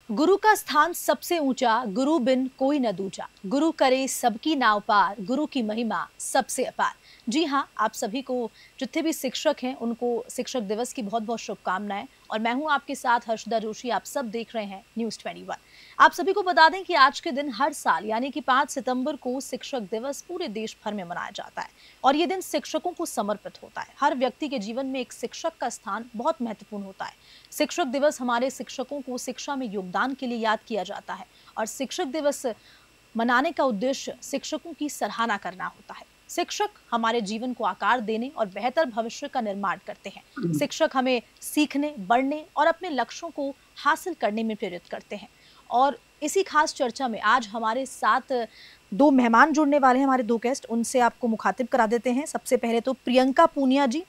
गुरु का स्थान सबसे ऊंचा, गुरु बिन कोई न दूजा। गुरु करे सबकी नाव पार, गुरु की महिमा सबसे अपार। जी हाँ, आप सभी को, जितने भी शिक्षक हैं, उनको शिक्षक दिवस की बहुत बहुत शुभकामनाएं। और मैं हूं आपके साथ हर्षदा जोशी। आप सब देख रहे हैं न्यूज़ 21। आप सभी को बता दें कि आज के दिन हर साल यानी कि 5 सितंबर को शिक्षक दिवस पूरे देश भर में मनाया जाता है। और ये दिन शिक्षकों को समर्पित होता है। हर व्यक्ति के जीवन में एक शिक्षक का स्थान बहुत महत्वपूर्ण होता है। शिक्षक दिवस हमारे शिक्षकों को शिक्षा में योगदान के लिए याद किया जाता है। और शिक्षक दिवस मनाने का उद्देश्य शिक्षकों की सराहना करना होता है। शिक्षक हमारे जीवन को आकार देने और बेहतर भविष्य का निर्माण करते हैं। शिक्षक हमें सीखने, बढ़ने और अपने लक्ष्यों को हासिल करने में प्रेरित करते हैं। और इसी खास चर्चा में आज हमारे साथ दो मेहमान जुड़ने वाले हैं, हमारे दो गेस्ट। उनसे आपको मुखातिब करा देते हैं। सबसे पहले तो प्रियंका पूनिया जी,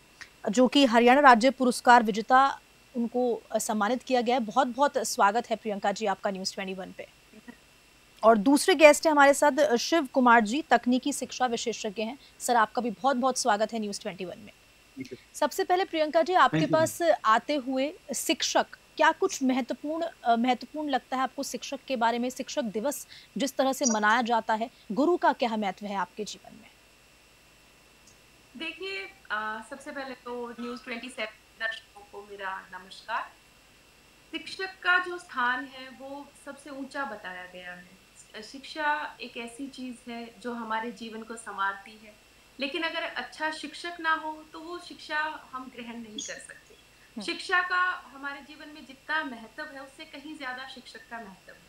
जो कि हरियाणा राज्य पुरस्कार विजेता, उनको सम्मानित किया गया है। बहुत बहुत स्वागत है प्रियंका जी आपका न्यूज़ 21 पे। और दूसरे गेस्ट हैं हमारे साथ शिव कुमार जी, तकनीकी शिक्षा विशेषज्ञ हैं। सर, आपका भी बहुत बहुत स्वागत है न्यूज़ 21 में। सबसे पहले प्रियंका जी, आपके पास आते हुए शिक्षक क्या कुछ महत्वपूर्ण लगता है आपको शिक्षक के बारे में? शिक्षक दिवस जिस तरह से मनाया जाता है, गुरु का क्या महत्व है आपके जीवन में? देखिए, सबसे पहले तो न्यूज़ 27 दर्शकों को मेरा नमस्कार। शिक्षक का जो स्थान है वो सबसे ऊंचा बताया गया है। शिक्षा एक ऐसी चीज है जो हमारे जीवन को संवारती है, लेकिन अगर अच्छा शिक्षक ना हो तो वो शिक्षा हम ग्रहण नहीं कर सकते। शिक्षा का हमारे जीवन में जितना महत्व है उससे कहीं ज्यादा शिक्षक का महत्व है,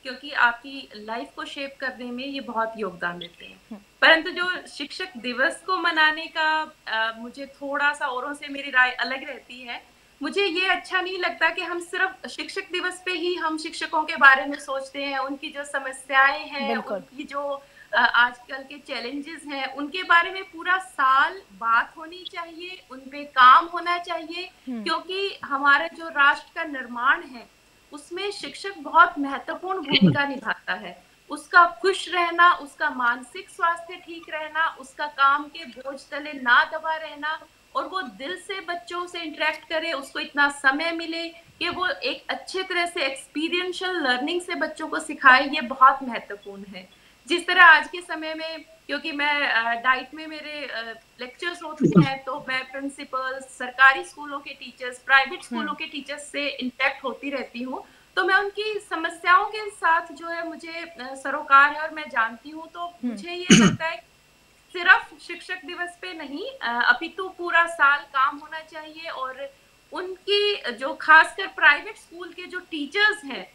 क्योंकि आपकी लाइफ को शेप करने में ये बहुत योगदान देते हैं। परंतु जो शिक्षक दिवस को मनाने का मुझे थोड़ा सा औरों से मेरी राय अलग रहती है। मुझे ये अच्छा नहीं लगता कि हम सिर्फ शिक्षक दिवस पे ही हम शिक्षकों के बारे में सोचते हैं, उनकी जो समस्याएं हैं, उनकी जो आजकल के चैलेंजेस हैं, उनके बारे में पूरा साल बात होनी चाहिए, उन पे काम होना चाहिए। क्योंकि हमारा जो राष्ट्र का निर्माण है उसमें शिक्षक बहुत महत्वपूर्ण भूमिका निभाता है। उसका खुश रहना, उसका मानसिक स्वास्थ्य ठीक रहना, उसका काम के बोझ तले ना दबा रहना, और वो दिल से बच्चों से इंटरेक्ट करे, उसको इतना समय मिले कि वो एक अच्छे तरह से एक्सपीरियंशियल लर्निंग से बच्चों को सिखाए, ये बहुत महत्वपूर्ण है। जिस तरह आज के समय में, क्योंकि मैं डाइट में मेरे लेक्चर्स होते हैं, तो मैं प्रिंसिपल, सरकारी स्कूलों के टीचर्स, प्राइवेट स्कूलों के टीचर्स से इंटरेक्ट होती रहती हूँ। तो मैं उनकी समस्याओं के साथ जो है मुझे सरोकार है और मैं जानती हूँ। तो मुझे ये लगता है सिर्फ शिक्षक दिवस पे नहीं, अपितु पूरा साल काम होना चाहिए। और उनकी जो खासकर प्राइवेट स्कूल के जो टीचर्स हैं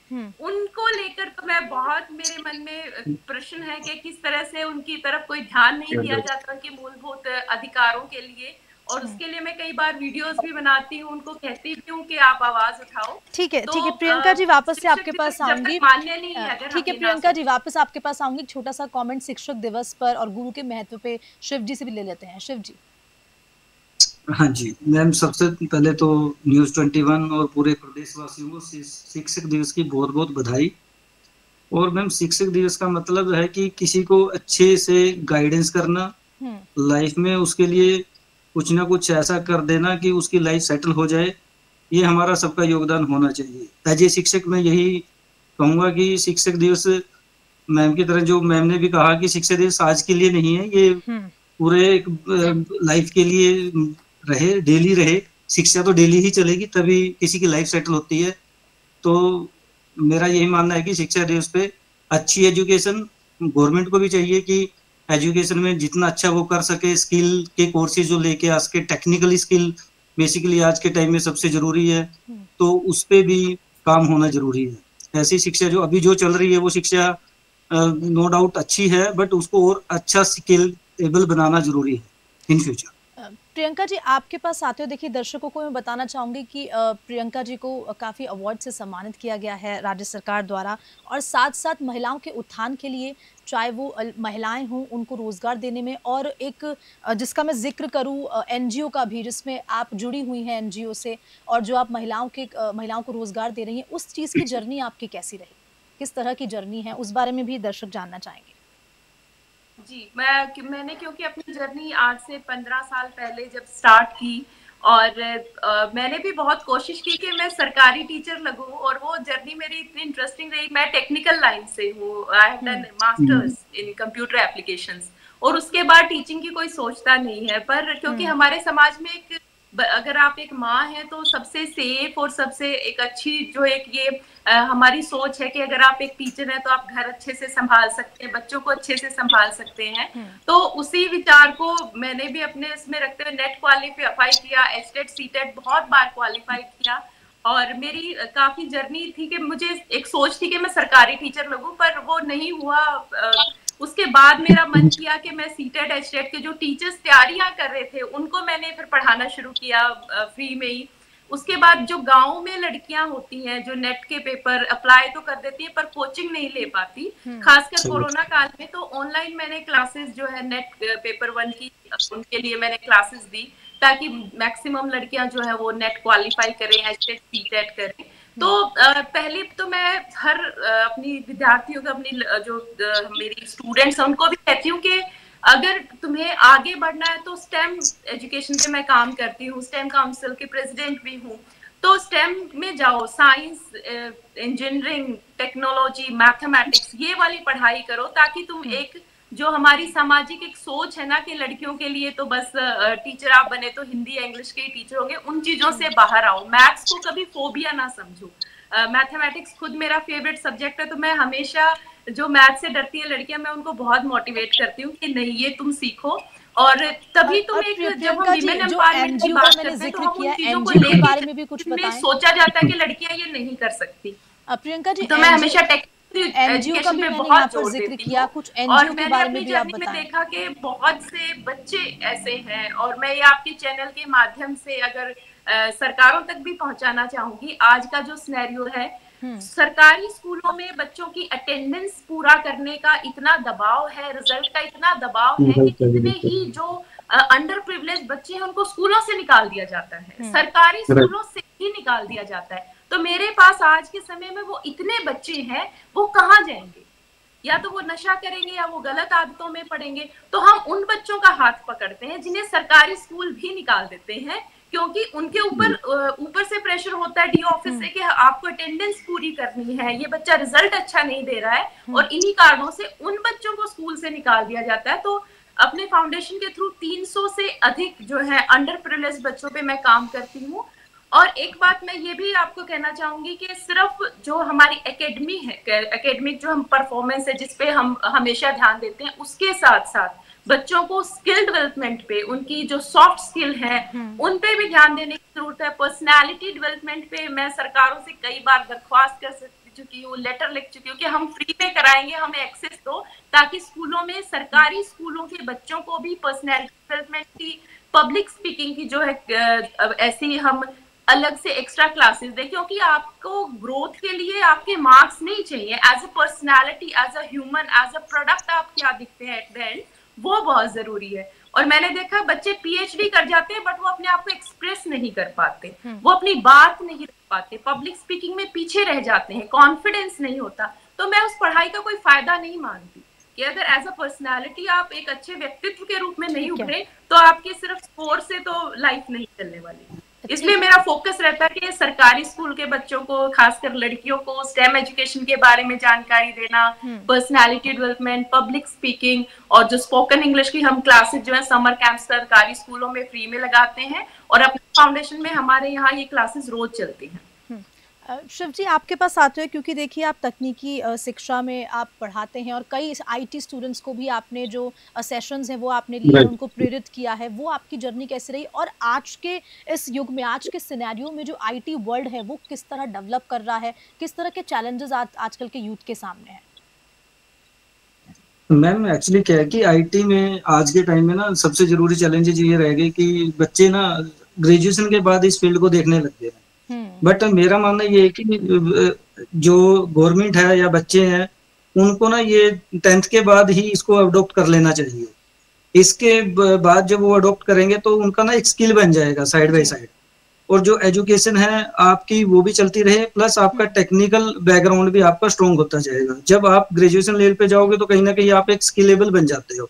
उनको लेकर तो मैं बहुत, मेरे मन में प्रश्न है कि किस तरह से उनकी तरफ कोई ध्यान नहीं दिया जाता उनके मूलभूत अधिकारों के लिए। और उसके लिए मैं कई बार वीडियोस भी बनाती हूँ, उनको कहती भी हूँ कि आप आवाज उठाओ। ठीक है, तो ठीक है प्रियंका जी, वापस से आपके पास जब तक आऊंगी। मान्य नहीं है, अगर ठीक है प्रियंका जी, वापस आपके पास आऊंगी। छोटा सा कमेंट शिक्षक दिवस पर और गुरु के महत्व पे शिव जी से भी ले लेते हैं। शिव जी। हाँ जी मैम, सबसे पहले तो न्यूज़ 21 और पूरे प्रदेशवासियों को शिक्षक दिवस की बहुत बहुत बधाई। और मैम, शिक्षक दिवस का मतलब है कि किसी को अच्छे से गाइडेंस करना, लाइफ में उसके लिए कुछ ना कुछ ऐसा कर देना कि उसकी लाइफ सेटल हो जाए। ये हमारा सबका योगदान होना चाहिए। एज ए शिक्षक मैं यही कहूँगा कि शिक्षक दिवस, मैम की तरह जो मैम ने भी कहा कि शिक्षक दिवस आज के लिए नहीं है, ये पूरे एक लाइफ के लिए रहे, डेली रहे। शिक्षा तो डेली ही चलेगी, तभी किसी की लाइफ सेटल होती है। तो मेरा यही मानना है कि शिक्षा दिवस पे अच्छी एजुकेशन गवर्नमेंट को भी चाहिए कि एजुकेशन में जितना अच्छा वो कर सके, स्किल के कोर्सेज जो लेके आ सके, टेक्निकल स्किल बेसिकली आज के टाइम में सबसे जरूरी है, तो उस पे भी काम होना जरूरी है। ऐसी शिक्षा जो अभी जो चल रही है वो शिक्षा नो डाउट अच्छी है, बट उसको और अच्छा स्किल एबल बनाना जरूरी है इन फ्यूचर। प्रियंका जी, आपके पास आते हो, देखिए दर्शकों को मैं बताना चाहूंगी कि प्रियंका जी को काफ़ी अवार्ड से सम्मानित किया गया है राज्य सरकार द्वारा। और साथ साथ महिलाओं के उत्थान के लिए, चाहे वो महिलाएं हों, उनको रोजगार देने में, और एक जिसका मैं जिक्र करूं एनजीओ का भी, जिसमें आप जुड़ी हुई हैं एनजीओ से, और जो आप महिलाओं को रोजगार दे रही हैं, उस चीज़ की जर्नी आपकी कैसी रही? किस तरह की जर्नी है, उस बारे में भी दर्शक जानना चाहेंगे। जी, मैंने क्योंकि अपनी जर्नी आज से 15 साल पहले जब स्टार्ट की, और मैंने भी बहुत कोशिश की कि मैं सरकारी टीचर लगूं, और वो जर्नी मेरी इतनी इंटरेस्टिंग रही। मैं टेक्निकल लाइन से हूँ, I have done masters in computer applications, और उसके बाद टीचिंग की कोई सोचता नहीं है। पर क्योंकि हमारे समाज में अगर आप एक माँ हैं तो सबसे सेफ और सबसे एक अच्छी जो एक ये हमारी सोच है कि अगर आप एक टीचर हैं तो आप घर अच्छे से संभाल सकते हैं, बच्चों को अच्छे से संभाल सकते हैं। तो उसी विचार को मैंने भी अपने इसमें रखते हुए नेट क्वालिफाई किया, एचटेट सीटेट बहुत बार क्वालिफाई किया, और मेरी काफी जर्नी थी कि मुझे एक सोच थी कि मैं सरकारी टीचर लगूं, पर वो नहीं हुआ। उसके बाद मेरा मन किया कि मैं सीटेट एचटेट के जो टीचर्स तैयारियां कर रहे थे उनको मैंने फिर पढ़ाना शुरू किया फ्री में ही। उसके बाद जो गांव में लड़कियां होती हैं जो नेट के पेपर अप्लाई तो कर देती हैं पर कोचिंग नहीं ले पाती, खासकर कोरोना काल में, तो ऑनलाइन मैंने क्लासेस जो है नेट पेपर 1 की उनके लिए मैंने क्लासेस दी, ताकि मैक्सिमम लड़कियां जो है वो नेट क्वालिफाई करें, एचटेट सीटेट करें। तो पहले तो मैं हर अपनी विद्यार्थियों को, अपनी जो मेरी स्टूडेंट्स हैं उनको भी कहती हूँ कि अगर तुम्हें आगे बढ़ना है तो स्टेम एजुकेशन पे मैं काम करती हूँ, स्टेम काउंसिल के प्रेसिडेंट भी हूँ, तो स्टेम में जाओ, साइंस, इंजीनियरिंग, टेक्नोलॉजी, मैथमेटिक्स, ये वाली पढ़ाई करो, ताकि तुम एक जो हमारी सामाजिक एक सोच है ना कि लड़कियों के लिए तो बस टीचर आप बने तो हिंदी या इंग्लिश के ही टीचर होंगे, उन चीजों से बाहर आओ। मैथ्स को कभी फोबिया ना समझो। मैथमेटिक्स खुद मेरा फेवरेट सब्जेक्ट है, तो मैं हमेशा जो मैथ से डरती है लड़कियां, मैं उनको बहुत मोटिवेट करती हूँ कि नहीं, ये तुम सीखो, और तभी तुम एक, जब हम विमेन एम्पावरमेंट की बात करते हैं तो हम उन चीजों को लेके बारे में भी कुछ बताएं। सोचा जाता है कि लड़कियां ये नहीं कर सकती। प्रियंका जी, तो मैं हमेशा एनजीओ का भी मैंने यहाँ पर जिक्र किया, कुछ एनजीओ के बारे में भी आप बताएं। मैंने देखा कि बहुत से बच्चे ऐसे हैं, और मैं ये आपके चैनल के माध्यम से अगर सरकारों तक भी पहुंचाना चाहूंगी। आज का जो सिनेरियो है, सरकारी स्कूलों में बच्चों की अटेंडेंस पूरा करने का इतना दबाव है, रिजल्ट का इतना दबाव है कि कितने ही जो अंडर प्रिविलेज बच्चे हैं उनको स्कूलों से निकाल दिया जाता है, सरकारी स्कूलों से ही निकाल दिया जाता है। तो मेरे पास आज के समय में वो इतने बच्चे हैं, वो कहाँ जाएंगे? या तो वो नशा करेंगे या वो गलत आदतों में पड़ेंगे। तो हम उन बच्चों का हाथ पकड़ते हैं जिन्हें सरकारी स्कूल भी निकाल देते हैं, क्योंकि उनके ऊपर से प्रेशर होता है डी ऑफिस से कि आपको अटेंडेंस पूरी करनी है, ये बच्चा रिजल्ट अच्छा नहीं दे रहा है, और इन्हीं कारणों से उन बच्चों को स्कूल से निकाल दिया जाता है। तो अपने फाउंडेशन के थ्रू 300 से अधिक जो है अंडर प्रिविलेज्ड बच्चों पे मैं काम करती हूँ। और एक बात मैं ये भी आपको कहना चाहूंगी कि सिर्फ जो हमारी एकेडमी है, एकेडमिक जो हम परफॉर्मेंस है जिस पे हम हमेशा ध्यान देते हैं, उसके साथ साथ बच्चों को स्किल डेवलपमेंट पे, उनकी जो सॉफ्ट स्किल है उन पे भी ध्यान देने की जरूरत है। पर्सनालिटी डेवलपमेंट पे मैं सरकारों से कई बार दरख्वास्त कर चुकी हूँ, लेटर लिख चुकी हूँ कि हम फ्री में कराएंगे, हमें एक्सेस दो, ताकि स्कूलों में, सरकारी स्कूलों के बच्चों को भी पर्सनालिटी डेवलपमेंट की, पब्लिक स्पीकिंग की जो है ऐसी हम अलग से एक्स्ट्रा क्लासेस दें, क्योंकि आपको ग्रोथ के लिए आपके मार्क्स नहीं चाहिए। As a personality, as a human, as a product आप क्या दिखते हैं एट द एंड, वो बहुत जरूरी है। और मैंने देखा बच्चे पीएचडी कर जाते हैं बट वो अपने आप को एक्सप्रेस नहीं कर पाते, वो अपनी बात नहीं रख पाते, पब्लिक स्पीकिंग में पीछे रह जाते हैं, कॉन्फिडेंस नहीं होता। तो मैं उस पढ़ाई का कोई फायदा नहीं मानती कि अगर एज अ पर्सनालिटी आप एक अच्छे व्यक्तित्व के रूप में नहीं उभरे तो आपकी सिर्फ स्कोर से तो लाइफ नहीं चलने वाली। इसलिए मेरा फोकस रहता है कि सरकारी स्कूल के बच्चों को, खासकर लड़कियों को, स्टेम एजुकेशन के बारे में जानकारी देना, पर्सनालिटी डेवलपमेंट, पब्लिक स्पीकिंग, और जो स्पोकन इंग्लिश की हम क्लासेस जो है समर कैंप सरकारी स्कूलों में फ्री में लगाते हैं, और अपने फाउंडेशन में हमारे यहाँ ये क्लासेस रोज चलती हैं। शिव जी, आपके पास आते हैं क्योंकि देखिए आप तकनीकी शिक्षा में आप पढ़ाते हैं, और कई आईटी स्टूडेंट्स को भी आपने जो सेशंस हैं वो आपने लिए, उनको प्रेरित किया है। वो आपकी जर्नी कैसे रही, और आज के इस युग में, आज के सिनेरियो में जो आईटी वर्ल्ड है वो किस तरह डेवलप कर रहा है, किस तरह के चैलेंजेस आजकल के यूथ के सामने हैं? मैम एक्चुअली क्या है कि आईटी में आज के टाइम में ना सबसे जरूरी चैलेंजेस ये रह गए कि बच्चे ना ग्रेजुएशन के बाद इस फील्ड को देखने लग गए। बट मेरा मानना ये है कि जो गवर्नमेंट है या बच्चे हैं उनको ना ये 10th के बाद ही इसको अडॉप्ट कर लेना चाहिए। इसके बाद जब वो अडॉप्ट करेंगे तो उनका ना एक स्किल बन जाएगा साइड बाय साइड, और जो एजुकेशन है आपकी वो भी चलती रहे, प्लस आपका टेक्निकल बैकग्राउंड भी आपका स्ट्रॉन्ग होता जाएगा। जब आप ग्रेजुएशन लेवल पे जाओगे तो कहीं ना कहीं आप एक स्किलेबल बन जाते हो।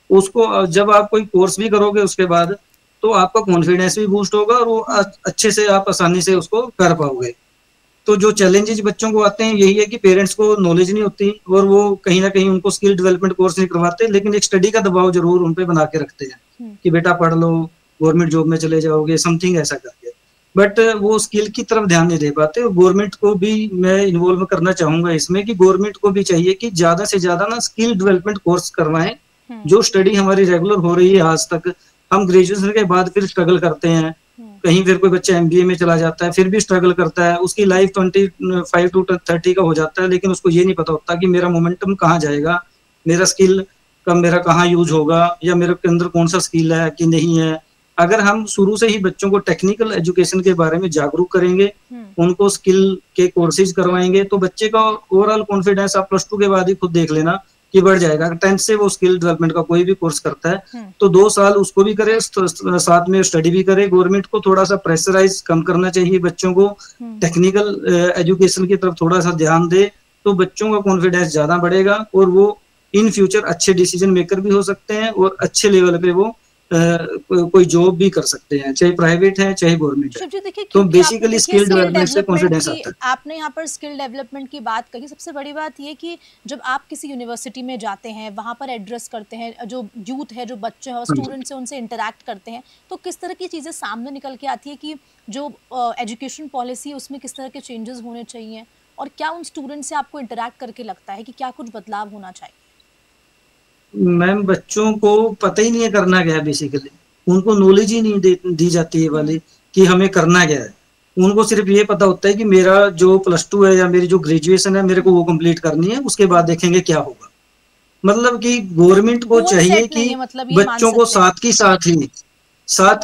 उसको जब आप कोई कोर्स भी करोगे उसके बाद तो आपका कॉन्फिडेंस भी बूस्ट होगा और वो अच्छे से आप आसानी से उसको कर पाओगे। तो जो चैलेंजेस बच्चों को आते हैं यही है कि पेरेंट्स को नॉलेज नहीं होती और वो कहीं ना कहीं उनको स्किल डेवलपमेंट कोर्स नहीं करवाते, लेकिन एक स्टडी का दबाव जरूर उन पे बना के रखते हैं कि बेटा पढ़ लो, गवर्नमेंट जॉब में चले जाओगे, समथिंग ऐसा करके। बट वो स्किल की तरफ ध्यान नहीं दे पाते। और गवर्नमेंट को भी मैं इन्वॉल्व करना चाहूंगा इसमें कि गवर्नमेंट को भी चाहिए कि ज्यादा से ज्यादा ना स्किल डेवलपमेंट कोर्स करवाएं। जो स्टडी हमारी रेगुलर हो रही है आज तक, हम ग्रेजुएशन के बाद फिर स्ट्रगल करते हैं, कहीं फिर कोई बच्चा एमबीए में चला जाता है, फिर भी स्ट्रगल करता है, उसकी लाइफ 25 to 30 का हो जाता है, लेकिन उसको ये नहीं पता होता कि मेरा मोमेंटम कहाँ जाएगा, मेरा स्किल का मेरा कहाँ यूज होगा, या मेरे के अंदर कौन सा स्किल है कि नहीं है। अगर हम शुरू से ही बच्चों को टेक्निकल एजुकेशन के बारे में जागरूक करेंगे, उनको स्किल के कोर्सेज करवाएंगे, तो बच्चे का ओवरऑल कॉन्फिडेंस आप +2 के बाद ही खुद देख लेना कि बढ़ जाएगा। अगर 10th से वो स्किल डेवलपमेंट का कोई भी कोर्स करता है तो 2 साल उसको भी करे, साथ में स्टडी भी करे। गवर्नमेंट को थोड़ा सा प्रेशराइज कम करना चाहिए, बच्चों को टेक्निकल एजुकेशन की तरफ थोड़ा सा ध्यान दे, तो बच्चों का कॉन्फिडेंस ज्यादा बढ़ेगा और वो इन फ्यूचर अच्छे डिसीजन मेकर भी हो सकते हैं और अच्छे लेवल पे वो कोई जॉब भी कर सकते हैं, चाहे प्राइवेट है चाहे गवर्नमेंट है। तो बेसिकली स्किल डेवलपमेंट से कॉन्फिडेंस आता है। आपने यहाँ पर स्किल डेवलपमेंट की बात कही। सबसे बड़ी बात ये कि जब आप किसी यूनिवर्सिटी में जाते हैं, वहाँ पर एड्रेस करते हैं, जो यूथ है, जो बच्चे हैं, स्टूडेंट्स हैं, उनसे इंटरेक्ट करते हैं, तो किस तरह की चीज़ें सामने निकल के आती है कि जो एजुकेशन पॉलिसी है उसमें किस तरह के चेंजेस होने चाहिए, और क्या उन स्टूडेंट से आपको इंटरेक्ट करके लगता है कि क्या कुछ बदलाव होना चाहिए? मैम, बच्चों को पता ही नहीं है करना क्या है, बेसिकली उनको नॉलेज ही नहीं दी जाती है वाली कि हमें करना क्या है। उनको सिर्फ ये पता होता है कि मेरा जो +2 है या मेरी जो ग्रेजुएशन है मेरे को वो कंप्लीट करनी है, उसके बाद देखेंगे क्या होगा। मतलब कि गवर्नमेंट को चाहिए कि बच्चों को साथ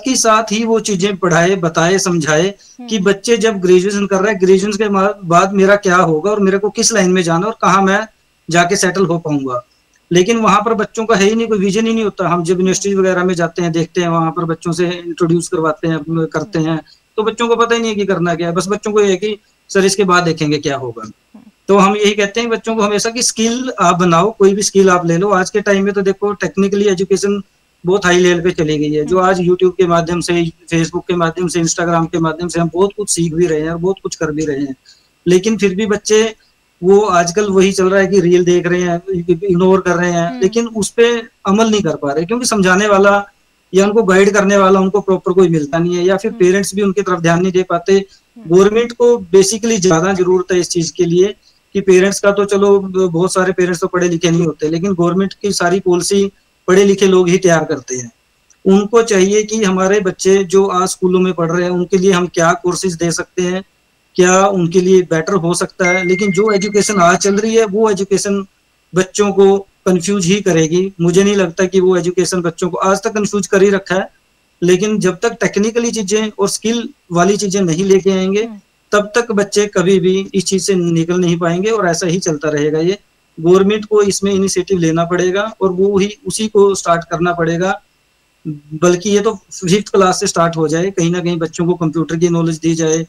की साथ ही वो चीजें पढ़ाए, बताए, समझाए कि बच्चे जब ग्रेजुएशन कर रहे हैं, ग्रेजुएशन के बाद मेरा क्या होगा और मेरे को किस लाइन में जाना और कहाँ मैं जाके सेटल हो पाऊंगा। लेकिन वहां पर बच्चों का है ही नहीं, कोई विजन ही नहीं होता। हम जब यूनिवर्सिटी वगैरह में जाते हैं, देखते हैं, वहां पर बच्चों से इंट्रोड्यूस करवाते हैं, करते हैं, तो बच्चों को पता ही नहीं है कि करना क्या है। बस बच्चों को ये है कि सर इसके बाद देखेंगे क्या होगा। तो हम यही कहते हैं बच्चों को हमेशा कि स्किल आप बनाओ, कोई भी स्किल आप ले लो। आज के टाइम में तो देखो टेक्निकली एजुकेशन बहुत हाई लेवल पे चली गई है, जो आज यूट्यूब के माध्यम से, फेसबुक के माध्यम से, इंस्टाग्राम के माध्यम से हम बहुत कुछ सीख भी रहे हैं और बहुत कुछ कर भी रहे हैं। लेकिन फिर भी बच्चे वो आजकल वही चल रहा है कि रील देख रहे हैं, इग्नोर कर रहे हैं, लेकिन उस पे अमल नहीं कर पा रहे, क्योंकि समझाने वाला या उनको गाइड करने वाला उनको प्रॉपर कोई मिलता नहीं है, या फिर पेरेंट्स भी उनकी तरफ ध्यान नहीं दे पाते। गवर्नमेंट को बेसिकली ज्यादा जरूरत है इस चीज के लिए कि पेरेंट्स का तो चलो, बहुत सारे पेरेंट्स तो पढ़े लिखे नहीं होते, लेकिन गवर्नमेंट की सारी पॉलिसी पढ़े लिखे लोग ही तैयार करते हैं। उनको चाहिए कि हमारे बच्चे जो आज स्कूलों में पढ़ रहे हैं उनके लिए हम क्या कोर्सेज दे सकते हैं, क्या उनके लिए बेटर हो सकता है। लेकिन जो एजुकेशन आज चल रही है वो एजुकेशन बच्चों को कंफ्यूज ही करेगी। मुझे नहीं लगता कि वो एजुकेशन बच्चों को आज तक कंफ्यूज कर ही रखा है, लेकिन जब तक टेक्निकली चीजें और स्किल वाली चीजें नहीं लेके आएंगे तब तक बच्चे कभी भी इस चीज से निकल नहीं पाएंगे और ऐसा ही चलता रहेगा। ये गवर्नमेंट को इसमें इनिशिएटिव लेना पड़ेगा और वो ही उसी को स्टार्ट करना पड़ेगा। बल्कि ये तो 5th क्लास से स्टार्ट हो जाए, कहीं ना कहीं बच्चों को कंप्यूटर की नॉलेज दी जाए,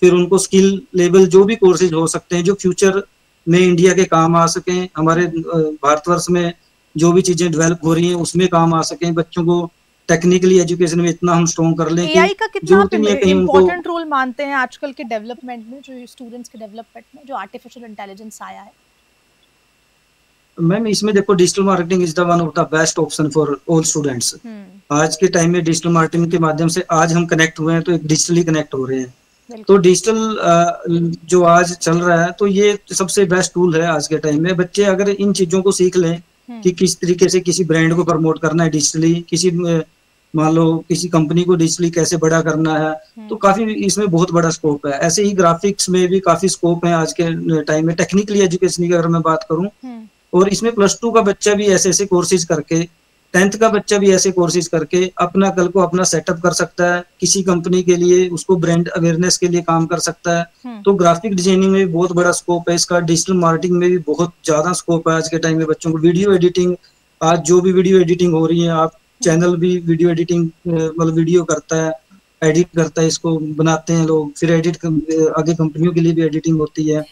फिर उनको स्किल लेवल जो भी कोर्सेज हो सकते हैं जो फ्यूचर में इंडिया के काम आ सकें, हमारे भारतवर्ष में जो भी चीजें डेवलप हो रही हैं उसमें काम आ सकें, बच्चों को टेक्निकली एजुकेशन में इतना हम स्ट्रॉन्ग कर लें। एआई का कितना इम्पोर्टेंट रोल मानते हैं आजकल के डेवलपमेंट में, जो स्टूडेंट्स के डेवलपमेंट में, जो आर्टिफिशियल इंटेलिजेंस आया है? मैम, इसमें देखो digital marketing is the one of the best option for all students. आज के टाइम में डिजिटल मार्केटिंग के माध्यम से आज हम कनेक्ट हुए हैं तो एक डिजिटली कनेक्ट हो रहे हैं। तो डिजिटल जो आज चल रहा है तो ये सबसे बेस्ट टूल है आज के टाइम में। बच्चे अगर इन चीजों को सीख लें कि किस तरीके से किसी ब्रांड को प्रमोट करना है डिजिटली, किसी मान लो किसी कंपनी को डिजिटली कैसे बड़ा करना है, तो काफी इसमें बहुत बड़ा स्कोप है। ऐसे ही ग्राफिक्स में भी काफी स्कोप है आज के टाइम में। टेक्निकली एजुकेशन की अगर मैं बात करूं, और इसमें +2 का बच्चा भी ऐसे ऐसे कोर्सेज करके, 10th का बच्चा भी ऐसे कोर्सेज करके अपना कल को अपना सेटअप कर सकता है, किसी कंपनी के लिए उसको ब्रांड अवेयरनेस के लिए काम कर सकता है। तो ग्राफिक डिजाइनिंग में भी बहुत बड़ा स्कोप है इसका, डिजिटल मार्केटिंग में भी बहुत ज्यादा स्कोप है आज के टाइम में बच्चों को। वीडियो एडिटिंग, आज जो भी वीडियो एडिटिंग हो रही है, आप चैनल भी वीडियो एडिटिंग मतलब वीडियो करता है, एडिट करता है, इसको बनाते हैं लोग, फिर एडिट आगे कंपनियों के लिए भी एडिटिंग होती है।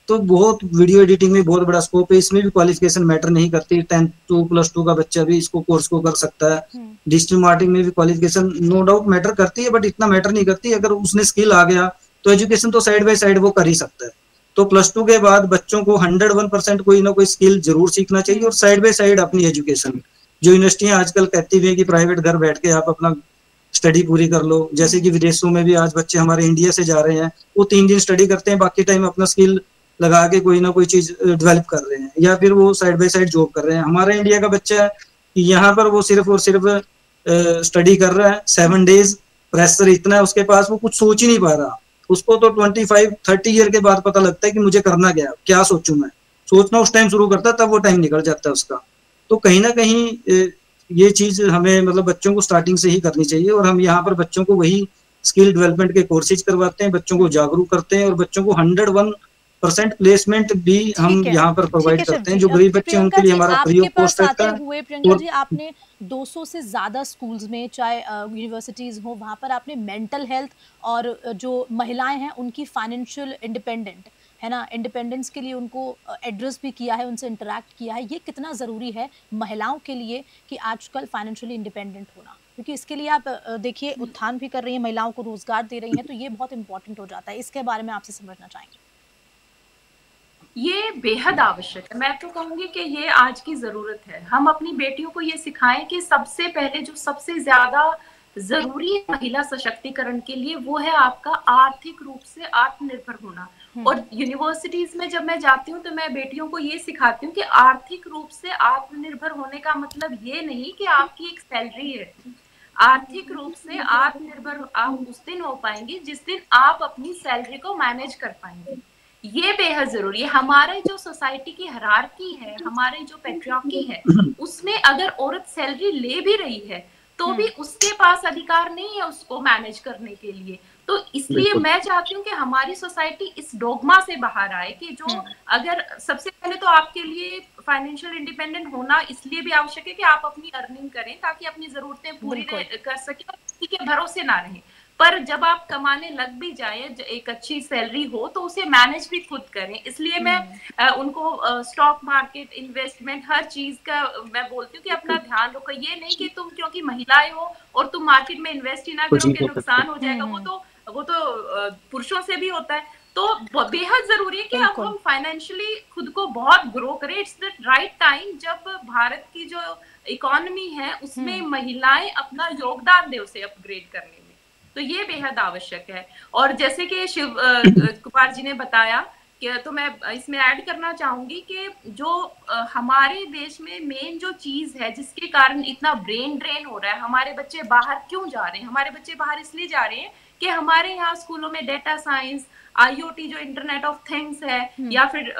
तो बहुत वीडियो एडिटिंग में बहुत बड़ा स्कोप है, इसमें भी क्वालिफिकेशन मैटर नहीं करती, 10 2 + 2 का बच्चा भी इसको कोर्स को कर सकता है। डिजिटल मार्केटिंग में भी क्वालिफिकेशन नो डाउट मैटर करती है, बट इतना मैटर नहीं करती, अगर उसने स्किल आ गया तो एजुकेशन तो साइड बाय साइड वो कर ही सकता है। तो +2 के बाद बच्चों को 101% कोई ना कोई स्किल जरूर सीखना चाहिए, और साइड बाय साइड अपनी एजुकेशन, जो यूनिवर्सिटियां आजकल कहती भी है कि प्राइवेट घर बैठ के आप अपना स्टडी पूरी कर लो, जैसे कि विदेशों में भी आज बच्चे हमारे इंडिया से जा रहे हैं, वो 3 दिन स्टडी करते हैं, बाकी टाइम अपना स्किल लगा के कोई ना कोई चीज डेवलप कर रहे हैं, या फिर वो साइड बाय साइड जॉब कर रहे हैं। हमारा इंडिया का बच्चा है, यहाँ पर वो सिर्फ और सिर्फ स्टडी कर रहा है, 7 डेज प्रेशर इतना है उसके पास, वो कुछ सोच ही नहीं पा रहा। उसको तो 25 30 ईयर के बाद पता लगता है कि मुझे करना क्या सोचूं मैं, सोचना उस टाइम शुरू करता है, तब वो टाइम निकल जाता है उसका। तो कहीं ना कहीं ये चीज हमें मतलब बच्चों को स्टार्टिंग से ही करनी चाहिए, और हम यहाँ पर बच्चों को वही स्किल डेवलपमेंट के कोर्सेज करवाते हैं, बच्चों को जागरूक करते हैं, और बच्चों को 101% प्लेसमेंट भी हम यहाँ पर प्रोवाइड करते हैं। जो गरीब बच्चे हैं उनके लिए हमारा फ्री ऑफ कॉस्ट रहता है। प्रियंका जी, आपने 200 से ज्यादा स्कूल्स में, चाहे यूनिवर्सिटीज हो, वहां पर आपने मेंटल हेल्थ और जो महिलाएं हैं उनकी फाइनेंशियल इंडिपेंडेंट है ना, इंडिपेंडेंस के लिए उनको एड्रेस भी किया है, उनसे इंटरेक्ट किया है। ये कितना ज़रूरी है महिलाओं के लिए कि आजकल फाइनेंशियली इंडिपेंडेंट होना, क्योंकि इसके लिए आप देखिए उत्थान भी कर रही हैं, महिलाओं को रोजगार दे रही हैं, तो ये बहुत इंपॉर्टेंट हो जाता है। इसके बारे में आपसे समझना चाहेंगे। ये बेहद आवश्यक है, मैं तो कहूंगी कि ये आज की जरूरत है। हम अपनी बेटियों को ये सिखाएं कि सबसे पहले जो सबसे ज्यादा जरूरी है महिला सशक्तिकरण के लिए, वो है आपका आर्थिक रूप से आत्मनिर्भर होना। और यूनिवर्सिटीज में जब मैं जाती हूँ तो मैं बेटियों को ये सिखाती हूँ कि आर्थिक रूप से आत्मनिर्भर होने का मतलब ये नहीं कि आपकी एक सैलरी है। आर्थिक रूप से आत्मनिर्भर आप उस दिन हो पाएंगे जिस दिन आप अपनी सैलरी को मैनेज कर पाएंगे। ये बेहद जरूरी है। हमारे जो सोसाइटी की हायरार्की है, हमारे जो पैट्रियार्की है, उसमें अगर औरत सैलरी ले भी रही है तो भी उसके पास अधिकार नहीं है उसको मैनेज करने के लिए। तो इसलिए मैं चाहती हूँ कि हमारी सोसाइटी इस डोगमा से बाहर आए कि जो अगर सबसे पहले तो आपके लिए फाइनेंशियल इंडिपेंडेंट होना इसलिए भी आवश्यक है कि आप अपनी अर्निंग करें ताकि अपनी जरूरतें पूरी कर सकें और किसी के भरोसे ना रहें। पर जब आप कमाने लग भी जाए, एक अच्छी सैलरी हो, तो उसे मैनेज भी खुद करें। इसलिए मैं उनको स्टॉक मार्केट, इन्वेस्टमेंट, हर चीज का मैं बोलती हूँ कि अपना ध्यान रखो। ये नहीं कि तुम क्योंकि महिलाएं हो और तुम मार्केट में इन्वेस्ट ही ना करो कि नुकसान हो जाएगा। वो तो पुरुषों से भी होता है। तो बेहद जरूरी है कि अब हम फाइनेंशियली खुद को बहुत ग्रो करें। इट्स द राइट टाइम जब भारत की जो इकोनॉमी है उसमें महिलाएं अपना योगदान दे उसे अपग्रेड करने में। तो ये बेहद आवश्यक है। और जैसे कि शिव कुमार जी ने बताया कि, तो मैं इसमें ऐड करना चाहूंगी कि जो हमारे देश में मेन जो चीज है जिसके कारण इतना ब्रेन ड्रेन हो रहा है, हमारे बच्चे बाहर क्यों जा रहे हैं? हमारे बच्चे बाहर इसलिए जा रहे हैं कि हमारे यहाँ स्कूलों में डेटा साइंस, IoT जो इंटरनेट ऑफ थिंग्स है, या फिर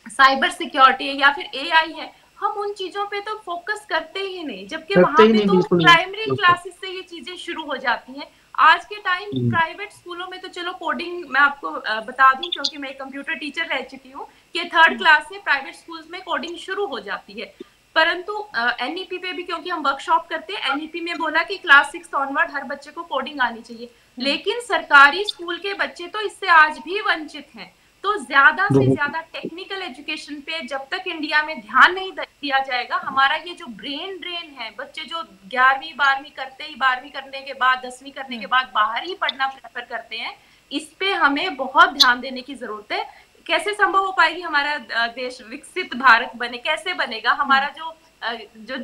साइबर सिक्योरिटी है, या फिर AI है, हम उन चीजों पे तो फोकस करते ही नहीं, जबकि वहां पे तो प्राइमरी क्लासेस से ये चीजें शुरू हो जाती हैं। आज के टाइम प्राइवेट स्कूलों में तो चलो कोडिंग, मैं आपको बता दूं क्योंकि मैं कंप्यूटर टीचर रह चुकी हूँ, कि 3rd क्लास से प्राइवेट स्कूल्स में कोडिंग शुरू हो जाती है। परंतु NEP पे भी क्योंकि हम वर्कशॉप करते हैं, NEP में बोला कि क्लास 6 ऑनवर्ड हर बच्चे को कोडिंग आनी चाहिए, लेकिन सरकारी स्कूल के बच्चे तो इससे आज भी वंचित हैं। तो ज्यादा से ज्यादा टेक्निकल एजुकेशन पे जब तक इंडिया में ध्यान नहीं दिया जाएगा, हमारा ये जो ब्रेन ड्रेन है, बच्चे जो 11वीं 12वीं करते ही, 12वीं करने के बाद 10वीं करने के बाद बाहर ही पढ़ना प्रेफर करते हैं, इस पे हमें बहुत ध्यान देने की जरूरत है। कैसे संभव हो पाएगी हमारा देश विकसित भारत बने? कैसे बनेगा? हमारा जो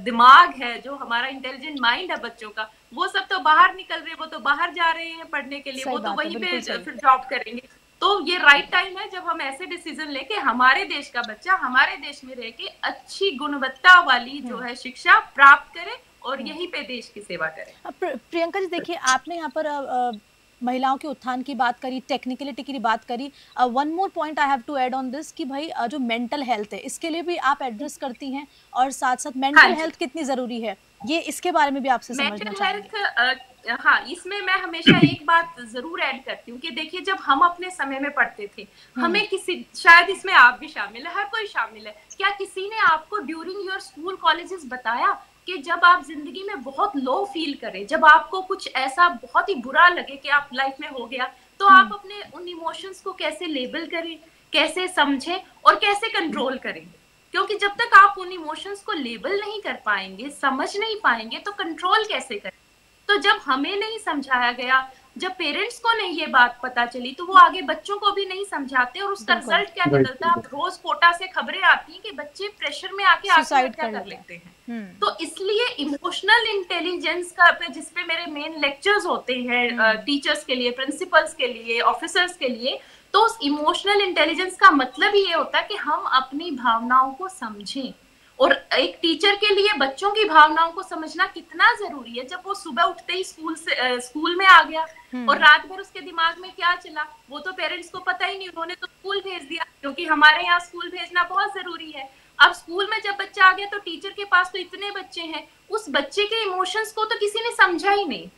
दिमाग है, जो हमारा इंटेलिजेंट माइंड है बच्चों का, वो सब तो बाहर निकल रहे, वो तो बाहर जा रहे हैं पढ़ने के लिए, वो तो वहीं पे फिर जॉब करेंगे। तो ये राइट टाइम है जब हम ऐसे डिसीजन लेके हमारे देश का बच्चा हमारे देश में रह के अच्छी गुणवत्ता वाली जो है शिक्षा प्राप्त करे और यहीं पे देश की सेवा करे। प्रियंका जी, देखिए आपने यहाँ पर महिलाओं के उत्थान की बात करी, टेक्निकलिटी की बात करी। One more point I have to add on this कि भाई जो मेंटल हेल्थ है इसके लिए भी आप एड्रेस करती हैं, और साथ साथ मेंटल हेल्थ कितनी जरूरी है, ये इसके बारे में भी आपसे समझना चाहेंगे। हाँ, इसमें मैं हमेशा एक बात जरूर ऐड करती हूँ कि देखिए, जब हम अपने समय में पढ़ते थे, हमें किसी, शायद इसमें आप भी शामिल है, हर कोई शामिल है, क्या किसी ने आपको ड्यूरिंग योर स्कूल कॉलेजेस बताया कि जब आप जिंदगी में बहुत लो फील करें, जब आपको कुछ ऐसा बहुत ही बुरा लगे कि आप लाइफ में हो गया, तो आप अपने उन इमोशंस को कैसे लेबल करें, कैसे समझें और कैसे कंट्रोल करें, क्योंकि जब तक आप उन इमोशंस को लेबल नहीं कर पाएंगे, समझ नहीं पाएंगे, तो कंट्रोल कैसे करें। तो जब हमें नहीं समझाया गया, जब पेरेंट्स को नहीं ये बात पता चली, तो वो आगे बच्चों को भी नहीं समझाते, और उसका रिजल्ट क्या निकलता है, रोज कोटा से खबरें आती हैं कि बच्चे प्रेशर में आके आत्महत्या कर लेते हैं। तो इसलिए इमोशनल इंटेलिजेंस का जिसपे मेरे मेन लेक्चर्स होते हैं टीचर्स के लिए, प्रिंसिपल्स के लिए, ऑफिसर्स के लिए, तो उस इमोशनल इंटेलिजेंस का मतलब ही ये होता है कि हम अपनी भावनाओं को समझें। और एक टीचर के लिए बच्चों की भावनाओं को समझना कितना जरूरी है। जब वो सुबह उठते ही स्कूल में आ गया और रात भर उसके दिमाग में क्या चला, वो तो पेरेंट्स को पता ही नहीं, उन्होंने तो स्कूल भेज दिया, क्योंकि हमारे यहाँ स्कूल भेजना बहुत जरूरी है। अब स्कूल में जब बच्चा आ गया तो टीचर के पास तो इतने बच्चे हैं, उस बच्चे के इमोशंस को तो किसी ने समझा ही नहीं।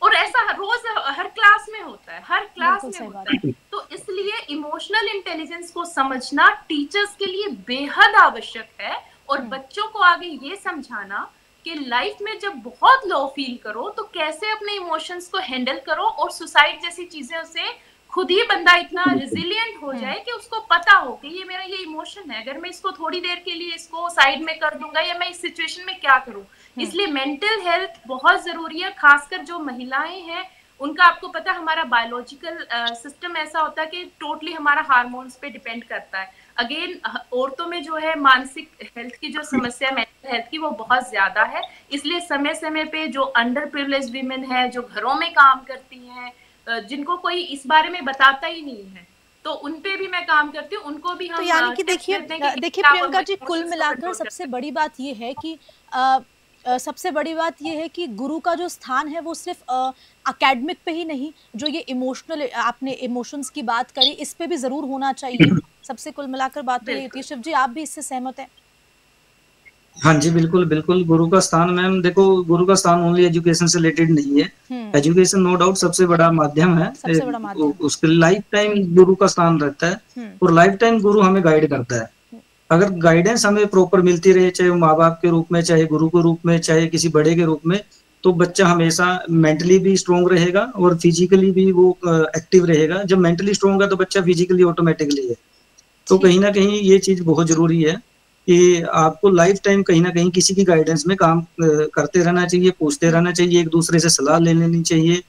और ऐसा रोज हर क्लास में होता है, हर क्लास में होता है। तो इसलिए इमोशनल इंटेलिजेंस को समझना टीचर्स के लिए बेहद आवश्यक है, और बच्चों को आगे ये समझाना कि लाइफ में जब बहुत लो फील करो तो कैसे अपने इमोशंस को हैंडल करो, और सुसाइड जैसी चीजों से खुद ही बंदा इतना रेजिलिएंट हो जाए कि उसको पता हो कि ये मेरा ये इमोशन है, अगर मैं इसको थोड़ी देर के लिए इसको साइड में कर दूंगा, या मैं इस सिचुएशन में क्या करूं। इसलिए मेंटल हेल्थ बहुत जरूरी है, खासकर जो महिलाएं हैं उनका। आपको पता है हमारा बायोलॉजिकल सिस्टम ऐसा होता है कि टोटली हमारा हार्मोन्स पे डिपेंड करता है। अगेन औरतों में जो है मानसिक हेल्थ की जो समस्या, मेंटल हेल्थ की, वो बहुत ज्यादा है। इसलिए समय समय पे जो अंडर प्रिविलेज्ड वीमेन है, जो घरों में काम करती हैं, जिनको कोई इस बारे में बताता ही नहीं है, तो उनपे भी मैं काम करती हूँ, उनको भी हम तो यानी कि देखिए प्रियंका जी, कुल मिलाकर सबसे बड़ी बात ये है कि सबसे बड़ी बात ये है कि गुरु का जो स्थान है वो सिर्फ एकेडमिक पे ही नहीं, जो ये इमोशनल, आपने इमोशंस की बात करी, इस पे भी जरूर होना चाहिए। सबसे कुल मिलाकर बात तो ये होती है। शिव जी, आप भी इससे सहमत हैं? हाँ जी, बिल्कुल बिल्कुल। गुरु का स्थान, मैम देखो, गुरु का स्थान ओनली एजुकेशन से रिलेटेड नहीं है। एजुकेशन नो डाउट सबसे बड़ा माध्यम है, सबसे बड़ा माध्यम। उसके लाइफ टाइम गुरु का स्थान रहता है, और लाइफ टाइम गुरु हमें गाइड करता है। अगर गाइडेंस हमें प्रॉपर मिलती रहे, चाहे वो माँ बाप के रूप में, चाहे गुरु के रूप में, चाहे किसी बड़े के रूप में, तो बच्चा हमेशा मेंटली भी स्ट्रोंग रहेगा और फिजिकली भी वो एक्टिव रहेगा। जब मेंटली स्ट्रोंग है तो बच्चा फिजिकली ऑटोमेटिकली है। तो कहीं ना कहीं ये चीज बहुत जरूरी है कि आपको लाइफ टाइम कहीं ना कहीं किसी की गाइडेंस में काम करते रहना चाहिए, पूछते रहना चाहिए, एक दूसरे से सलाह ले लेनी चाहिए,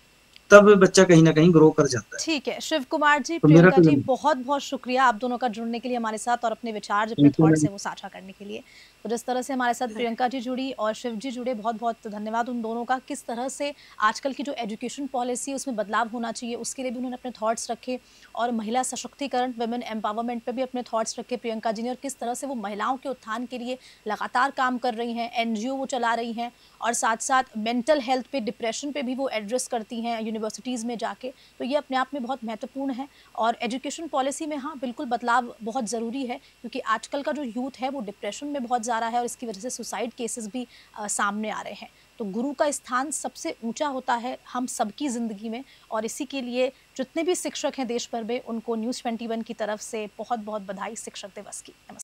तब बच्चा कहीं ना कहीं ग्रो कर जाता है। ठीक है शिव कुमार जी, प्रियंका जी, बहुत बहुत शुक्रिया आप दोनों का जुड़ने के लिए हमारे साथ, और अपने विचार, अपने थॉट्स है वो साझा करने के लिए। तो जिस तरह से हमारे साथ प्रियंका जी जुड़ी और शिव जी जुड़े, बहुत बहुत धन्यवाद उन दोनों का। किस तरह से आजकल की जो एजुकेशन पॉलिसी है उसमें बदलाव होना चाहिए, उसके लिए भी उन्होंने अपने थॉट्स रखे, और महिला सशक्तिकरण, वुमेन एम्पावरमेंट पे भी अपने थॉट्स रखे प्रियंका जी ने, और किस तरह से वो महिलाओं के उत्थान के लिए लगातार काम कर रही हैं, NGO वो चला रही हैं, और साथ साथ मेंटल हेल्थ पे, डिप्रेशन पे भी वो एड्रेस करती हैं यूनिवर्सिटीज़ में जाके। तो ये अपने आप में बहुत महत्वपूर्ण है। और एजुकेशन पॉलिसी में हाँ बिल्कुल बदलाव बहुत ज़रूरी है, क्योंकि आजकल का जो यूथ है वो डिप्रेशन में बहुत ज़्यादा है, और इसकी वजह से सुसाइड केसेस भी सामने आ रहे हैं। तो गुरु का स्थान सबसे ऊंचा होता है हम सबकी ज़िंदगी में, और इसी के लिए जितने भी शिक्षक हैं देश भर में, उनको न्यूज़ 21 की तरफ से बहुत बहुत बधाई शिक्षक दिवस की। नमस्कार।